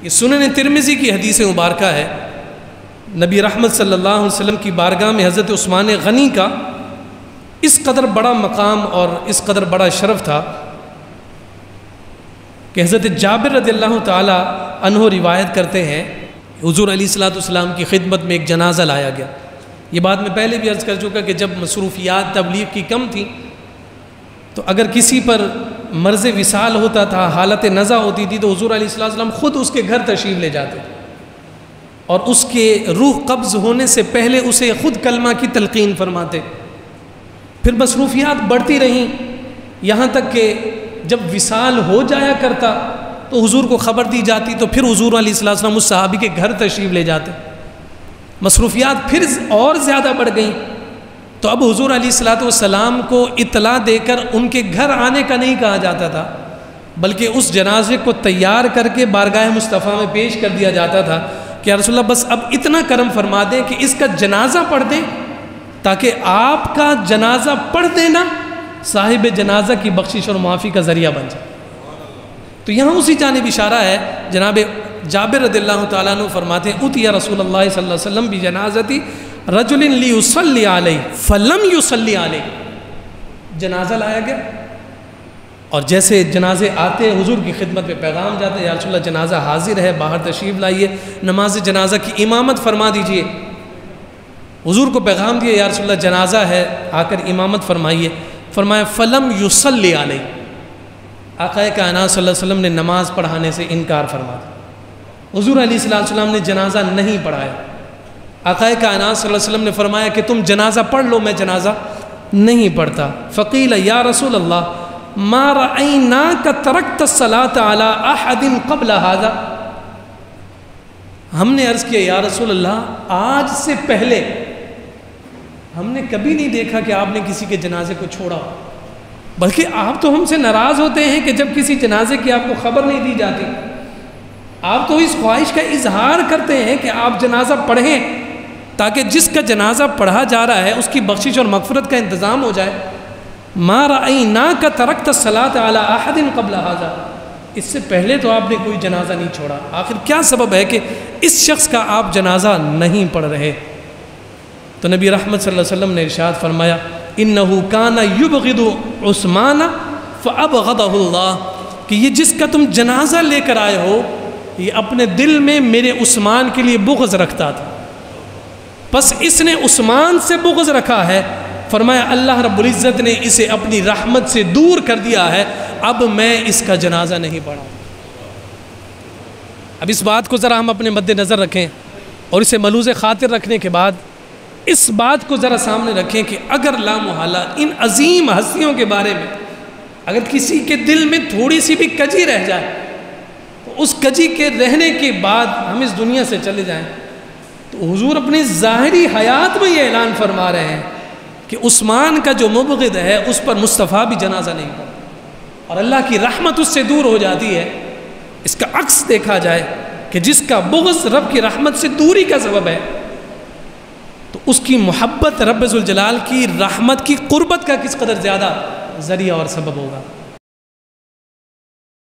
یہ سنن ترمذی کی حدیث مبارکہ ہے، نبی رحمت صلی اللہ علیہ وسلم کی بارگاہ میں حضرت عثمان غنی کا اس قدر بڑا مقام اور اس قدر بڑا شرف تھا کہ حضرت جابر رضی اللہ تعالی عنہ روایت کرتے ہیں، حضور علیہ الصلوۃ والسلام کی خدمت میں ایک جنازہ لایا گیا۔ یہ بات میں پہلے بھی عرض کر چکا کہ جب مصروفیات تبلیغ کی کم تھی تو اگر کسی پر مرض وصال ہوتا تھا، حالت نزع ہوتی تھی، تو حضور علیہ الصلوۃ والسلام خود اس کے گھر تشریف لے جاتے تھے اور اس کے روح قبض ہونے سے پہلے اسے خود کلمہ کی تلقین فرماتے۔ پھر مصروفیات بڑھتی رہیں یہاں تک کہ جب وصال ہو جایا کرتا تو حضور کو خبر دی جاتی، تو پھر حضور علیہ الصلوۃ والسلام اس صحابی کے گھر تشریف لے جاتے۔ مصروفیات پھر اور زیادہ بڑھ گئیں تو اب حضور علیہ الصلوۃ والسلام کو اطلاع دے کر ان کے گھر آنے کا نہیں کہا جاتا تھا، بلکہ اس جنازے کو تیار کر کے بارگاہ مصطفیٰ میں پیش کر دیا جاتا تھا کہ یا رسول اللہ بس اب اتنا کرم فرما دیں کہ اس کا جنازہ پڑھ دیں، تاکہ آپ کا جنازہ پڑھ دینا صاحب جنازہ کی بخشش اور معافی کا ذریعہ بن جائے۔ تو یہاں اسی جانب اشارہ ہے، جناب جابر رضی اللہ تعالیٰ عنہ فرماتے ہیں اتی رسول اللہ صلی اللہ علیہ وسلم بجنازتی رجل لیصلی علیہ فلم یصلی علیہ، جنازہ لایا گیا اور جیسے جنازے آتے حضور کی خدمت میں پیغام جاتے، یا رسول اللہ جنازہ حاضر ہے، باہر تشریف لائیے، نماز جنازہ کی امامت فرما دیجئے۔ حضور کو پیغام دیا، یا رسول اللہ جنازہ ہے، آ کر امامت فرمائیے۔ فرمایا فلم یصلی علیہ، آقا کائنات صلی اللہ علیہ وسلم نے نماز پڑھانے سے انکار فرما دیا۔ حضور علیہ السلام نے جنازہ نہیں پڑھایا۔ آقا کائنات صلی اللہ علیہ وسلم نے فرمایا کہ تم جنازہ پڑھ لو، میں جنازہ نہیں پڑھتا۔ فقیل یا رسول اللہ ما رأیناک ترکت الصلاة علی احد قبل هذا، ہم نے عرض کیا یا رسول اللہ آج سے پہلے ہم نے کبھی نہیں دیکھا کہ آپ نے کسی کے جنازے کو چھوڑا، بلکہ آپ تو ہم سے ناراض ہوتے ہیں کہ جب کسی جنازے کی آپ کو خبر نہیں دی جاتی، آپ تو اس خواہش کا اظہار کرتے ہیں کہ آپ جنازہ پڑھیں تاکہ جس کا جنازہ پڑھا جا رہا ہے اس کی بخشش اور مغفرت کا انتظام ہو جائے۔ ما رأیناک ترکت الصلاة علی احد قبل هذا، اس سے پہلے تو آپ نے کوئی جنازہ نہیں چھوڑا، آخر کیا سبب ہے کہ اس شخص کا آپ جنازہ نہیں پڑھ رہے؟ تو نبی رحمت صلی اللہ علیہ وسلم نے ارشاد فرمایا انہو کان یبغض عثمان فابغضہ اللہ، کہ یہ جس کا تم جنازہ لے کر آئے ہو یہ اپنے دل میں میرے عثمان کے لیے بغض رکھتا تھا، پس اس نے عثمان سے بغض رکھا ہے، فرمایا اللہ رب العزت نے اسے اپنی رحمت سے دور کر دیا ہے، اب میں اس کا جنازہ نہیں پڑھا۔ اب اس بات کو ذرا ہم اپنے مد نظر رکھیں اور اسے ملوز خاطر رکھنے کے بعد اس بات کو ذرا سامنے رکھیں کہ اگر لا محالہ ان عظیم ہستیوں کے بارے میں اگر کسی کے دل میں تھوڑی سی بھی کجی رہ جائے تو اس کجی کے رہنے کے بعد ہم اس دنیا سے چلے جائیں، تو حضور اپنی ظاہری حیات میں یہ اعلان فرما رہے ہیں کہ عثمان کا جو مبغض ہے اس پر مصطفیٰ بھی جنازہ نہیں پڑھتا، اور اللہ کی رحمت اس سے دور ہو جاتی ہے۔ اس کا عکس دیکھا جائے کہ جس کا بغض رب کی رحمت سے دوری کا سبب ہے تو اس کی محبت رب ذوالجلال کی رحمت کی قربت کا کس قدر زیادہ ذریعہ اور سبب ہوگا۔